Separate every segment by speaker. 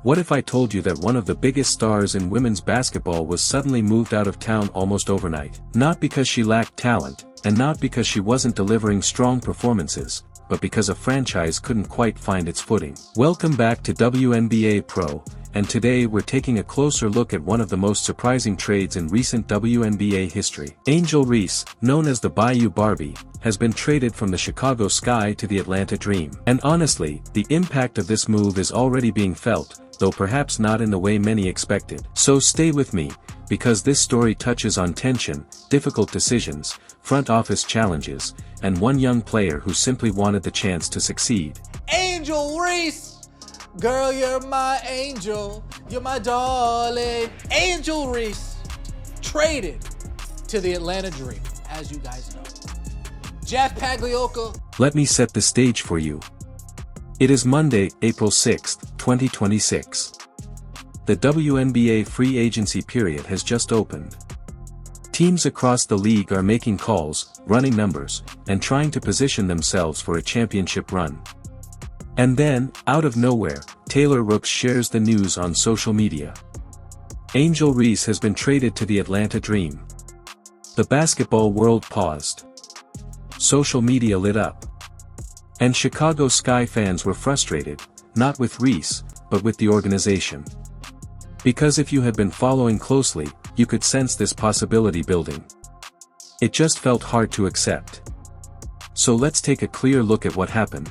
Speaker 1: What if I told you that one of the biggest stars in women's basketball was suddenly moved out of town almost overnight? Not because she lacked talent, and not because she wasn't delivering strong performances, but because a franchise couldn't quite find its footing. Welcome back to WNBA Pro, and today we're taking a closer look at one of the most surprising trades in recent WNBA history. Angel Reese, known as the Bayou Barbie, has been traded from the Chicago Sky to the Atlanta Dream. And honestly, the impact of this move is already being felt, though perhaps not in the way many expected. So stay with me, because this story touches on tension, difficult decisions, front office challenges, and one young player who simply wanted the chance to succeed.
Speaker 2: Angel Reese! Girl, you're my angel, you're my darling. Angel Reese traded to the Atlanta Dream, as you guys know. Jeff Pagliocca.
Speaker 1: Let me set the stage for you. It is Monday, April 6, 2026. The WNBA free agency period has just opened. Teams across the league are making calls, running numbers, and trying to position themselves for a championship run. And then, out of nowhere, Taylor Rooks shares the news on social media. Angel Reese has been traded to the Atlanta Dream. The basketball world paused. Social media lit up. And Chicago Sky fans were frustrated, not with Reese, but with the organization. Because if you had been following closely, you could sense this possibility building. It just felt hard to accept. So let's take a clear look at what happened.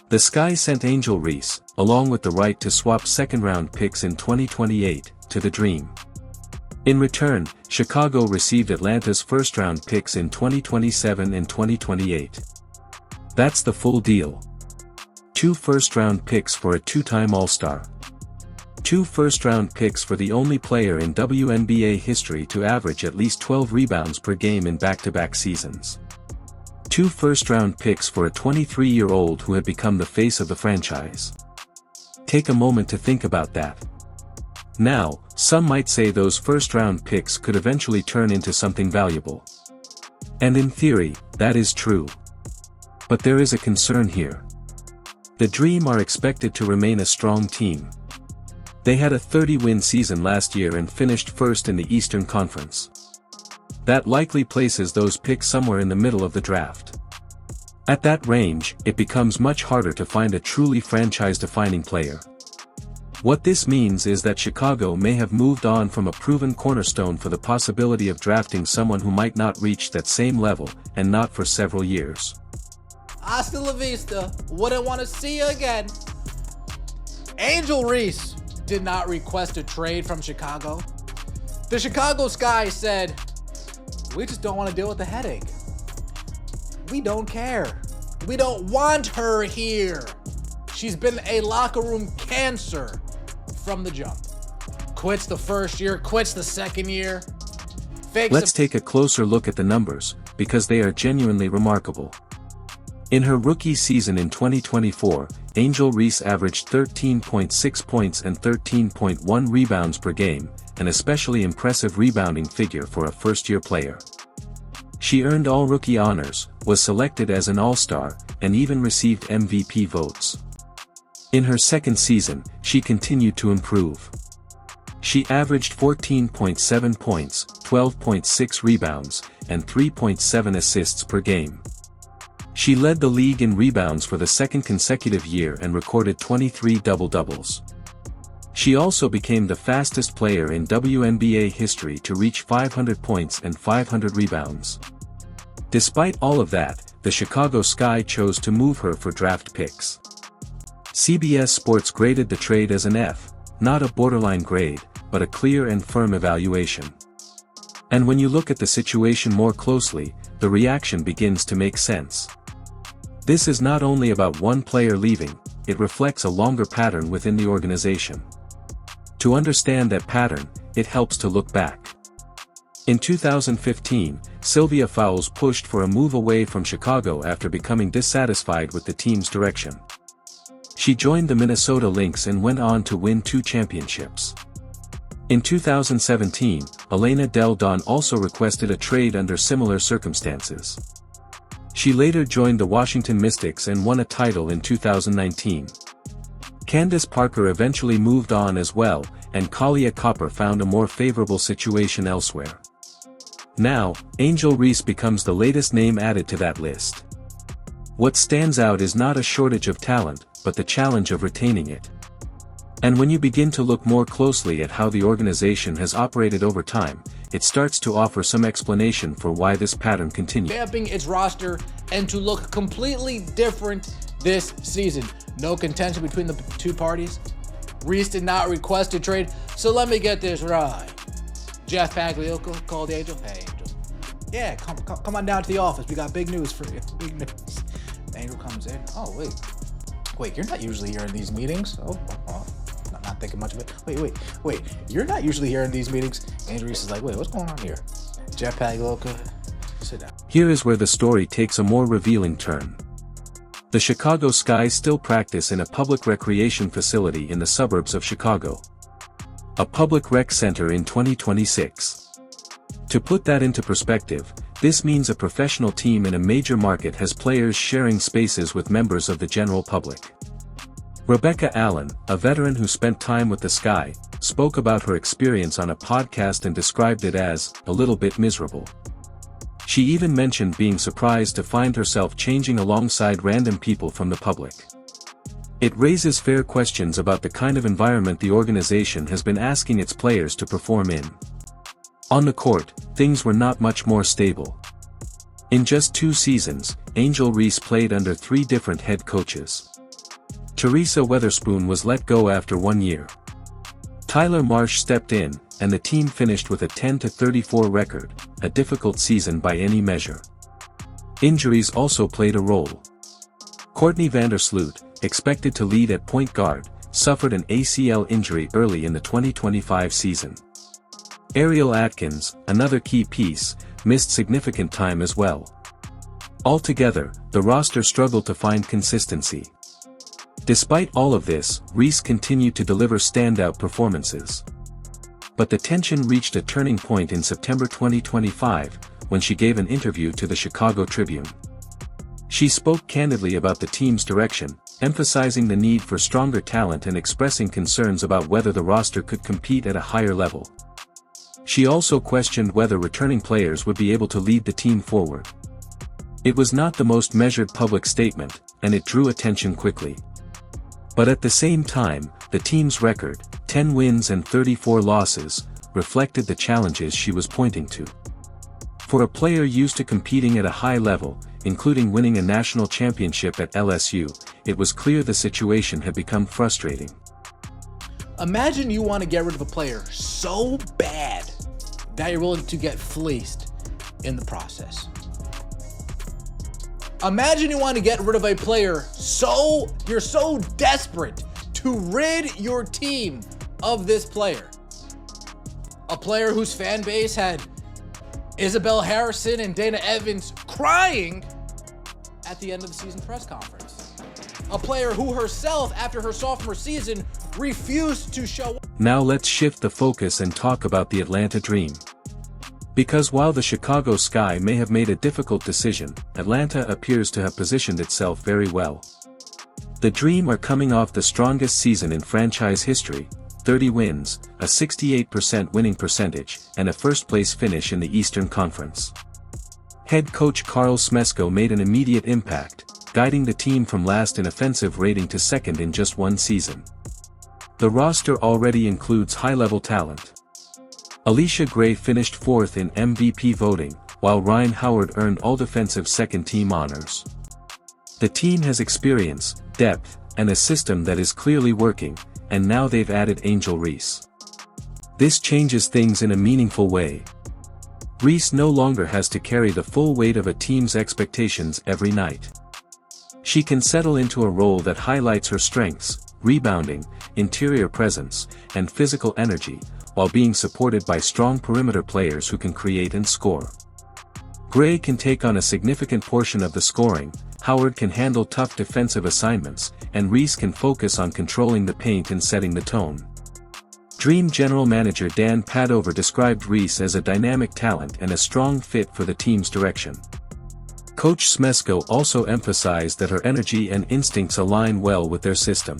Speaker 1: The Sky sent Angel Reese, along with the right to swap second-round picks in 2028, to the Dream. In return, Chicago received Atlanta's first-round picks in 2027 and 2028. That's the full deal. 2 first-round picks for a 2-time All-Star. 2 first-round picks for the only player in WNBA history to average at least 12 rebounds per game in back-to-back seasons. 2 first-round picks for a 23-year-old who had become the face of the franchise. Take a moment to think about that. Now, some might say those first-round picks could eventually turn into something valuable. And in theory, that is true. But there is a concern here. The Dream are expected to remain a strong team. They had a 30-win season last year and finished first in the Eastern Conference. That likely places those picks somewhere in the middle of the draft. At that range, it becomes much harder to find a truly franchise-defining player. What this means is that Chicago may have moved on from a proven cornerstone for the possibility of drafting someone who might not reach that same level, and not for several years.
Speaker 2: Hasta la vista, wouldn't want to see you again. Angel Reese did not request a trade from Chicago. The Chicago Sky said, "We just don't want to deal with the headache. We don't care. We don't want her here. She's been a locker room cancer from the jump. Quits the first year, quits the second year.
Speaker 1: Let's take a closer look at the numbers, because they are genuinely remarkable. In her rookie season in 2024, Angel Reese averaged 13.6 points and 13.1 rebounds per game, an especially impressive rebounding figure for a first-year player. She earned all-rookie honors, was selected as an All-Star, and even received MVP votes. In her second season, she continued to improve. She averaged 14.7 points, 12.6 rebounds, and 3.7 assists per game. She led the league in rebounds for the second consecutive year and recorded 23 double-doubles. She also became the fastest player in WNBA history to reach 500 points and 500 rebounds. Despite all of that, the Chicago Sky chose to move her for draft picks. CBS Sports graded the trade as an F, not a borderline grade, but a clear and firm evaluation. And when you look at the situation more closely, the reaction begins to make sense. This is not only about one player leaving, it reflects a longer pattern within the organization. To understand that pattern, it helps to look back. In 2015, Sylvia Fowles pushed for a move away from Chicago after becoming dissatisfied with the team's direction. She joined the Minnesota Lynx and went on to win 2 championships. In 2017, Elena Del Don also requested a trade under similar circumstances. She later joined the Washington Mystics and won a title in 2019. Candace Parker eventually moved on as well, and Kalia Copper found a more favorable situation elsewhere. Now, Angel Reese becomes the latest name added to that list. What stands out is not a shortage of talent, but the challenge of retaining it. And when you begin to look more closely at how the organization has operated over time, it starts to offer some explanation for why this pattern continues.
Speaker 2: Vamping its roster and to look completely different this season. No contention between the two parties. Reese did not request a trade, so let me get this right. Jeff Pagliocco called Angel. Hey, Angel. Yeah, come on down to the office. We got big news for you. Big news. Angel comes in. Oh, wait, you're not usually here in these meetings. Oh, not thinking much of it. Wait, you're not usually here in these meetings. Angel Reese is like, wait, what's going on here? Jeff Pagliocco, sit down.
Speaker 1: Here is where the story takes a more revealing turn. The Chicago Sky still practice in a public recreation facility in the suburbs of Chicago. A public rec center in 2026. To put that into perspective, this means a professional team in a major market has players sharing spaces with members of the general public. Rebecca Allen, a veteran who spent time with the Sky, spoke about her experience on a podcast and described it as a little bit miserable. She even mentioned being surprised to find herself changing alongside random people from the public. It raises fair questions about the kind of environment the organization has been asking its players to perform in. On the court, things were not much more stable. In just 2 seasons, Angel Reese played under 3 different head coaches. Teresa Weatherspoon was let go after 1 year. Tyler Marsh stepped in, and the team finished with a 10-34 record, a difficult season by any measure. Injuries also played a role. Courtney Vandersloot, expected to lead at point guard, suffered an ACL injury early in the 2025 season. Ariel Atkins, another key piece, missed significant time as well. Altogether, the roster struggled to find consistency. Despite all of this, Reese continued to deliver standout performances. But the tension reached a turning point in September 2025, when she gave an interview to the Chicago Tribune. She spoke candidly about the team's direction, emphasizing the need for stronger talent and expressing concerns about whether the roster could compete at a higher level. She also questioned whether returning players would be able to lead the team forward. It was not the most measured public statement, and it drew attention quickly. But at the same time, the team's record, 10 wins and 34 losses, reflected the challenges she was pointing to. For a player used to competing at a high level, including winning a national championship at LSU, it was clear the situation had become frustrating.
Speaker 2: Imagine you want to get rid of a player so bad that you're willing to get fleeced in the process. Imagine you want to get rid of a player you're so desperate to rid your team of this player. A player whose fan base had Isabel Harrison and Dana Evans crying at the end of the season press conference. A player who herself, after her sophomore season, refused to show up.
Speaker 1: Now let's shift the focus and talk about the Atlanta Dream. Because while the Chicago Sky may have made a difficult decision, Atlanta appears to have positioned itself very well. The Dream are coming off the strongest season in franchise history, 30 wins, a 68% winning percentage, and a first-place finish in the Eastern Conference. Head coach Carl Smesko made an immediate impact, guiding the team from last in offensive rating to second in just 1 season. The roster already includes high-level talent. Alicia Gray finished 4th in MVP voting, while Ryan Howard earned all-defensive second-team honors. The team has experience, depth, and a system that is clearly working, and now they've added Angel Reese. This changes things in a meaningful way. Reese no longer has to carry the full weight of a team's expectations every night. She can settle into a role that highlights her strengths, rebounding, interior presence, and physical energy, while being supported by strong perimeter players who can create and score. Gray can take on a significant portion of the scoring, Howard can handle tough defensive assignments, and Reese can focus on controlling the paint and setting the tone. Dream General Manager Dan Padover described Reese as a dynamic talent and a strong fit for the team's direction. Coach Smesko also emphasized that her energy and instincts align well with their system.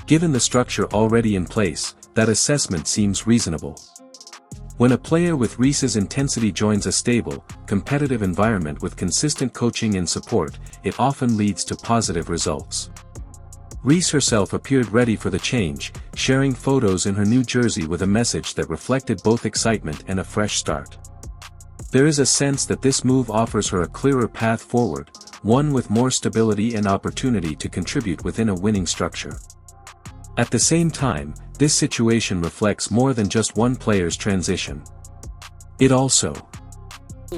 Speaker 1: Given the structure already in place, that assessment seems reasonable. When a player with Reese's intensity joins a stable, competitive environment with consistent coaching and support, it often leads to positive results. Reese herself appeared ready for the change, sharing photos in her new jersey with a message that reflected both excitement and a fresh start. There is a sense that this move offers her a clearer path forward, one with more stability and opportunity to contribute within a winning structure. At the same time, this situation reflects more than just one player's transition. It also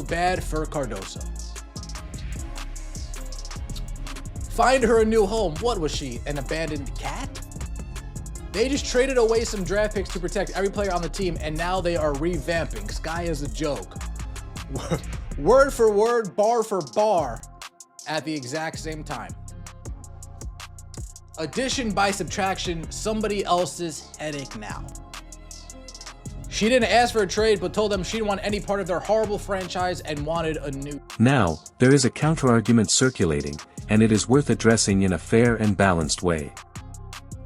Speaker 2: bad for Cardoso. Find her a new home. What was she, an abandoned cat? They just traded away some draft picks to protect every player on the team, and now they are revamping. Sky is a joke. Word for word, bar for bar, at the exact same time. Addition by subtraction, somebody else's headache now. She didn't ask for a trade, but told them she didn't want any part of their horrible franchise and wanted a new.
Speaker 1: Now, there is a counterargument circulating, and it is worth addressing in a fair and balanced way.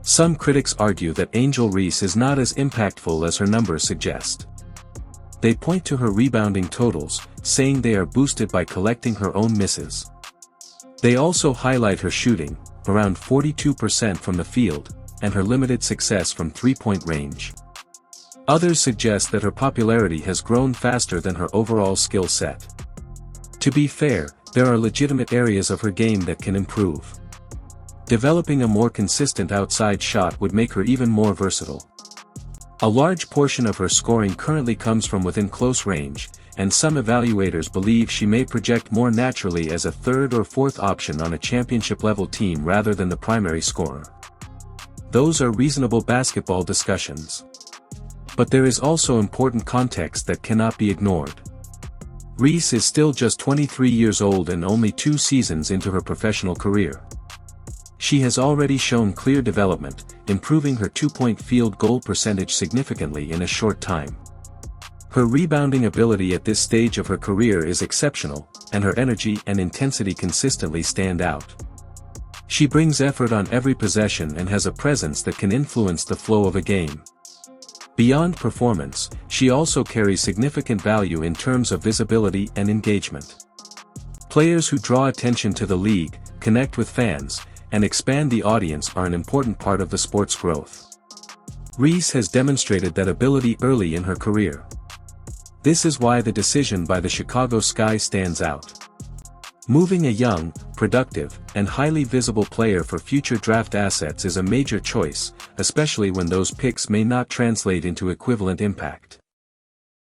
Speaker 1: Some critics argue that Angel Reese is not as impactful as her numbers suggest. They point to her rebounding totals, saying they are boosted by collecting her own misses. They also highlight her shooting, around 42% from the field, and her limited success from three-point range. Others suggest that her popularity has grown faster than her overall skill set. To be fair, there are legitimate areas of her game that can improve. Developing a more consistent outside shot would make her even more versatile. A large portion of her scoring currently comes from within close range, and some evaluators believe she may project more naturally as a third or fourth option on a championship-level team rather than the primary scorer. Those are reasonable basketball discussions. But there is also important context that cannot be ignored. Reese is still just 23 years old and only 2 seasons into her professional career. She has already shown clear development, improving her two-point field goal percentage significantly in a short time. Her rebounding ability at this stage of her career is exceptional, and her energy and intensity consistently stand out. She brings effort on every possession and has a presence that can influence the flow of a game. Beyond performance, she also carries significant value in terms of visibility and engagement. Players who draw attention to the league, connect with fans, and expand the audience are an important part of the sport's growth. Reese has demonstrated that ability early in her career. This is why the decision by the Chicago Sky stands out. Moving a young, productive, and highly visible player for future draft assets is a major choice, especially when those picks may not translate into equivalent impact.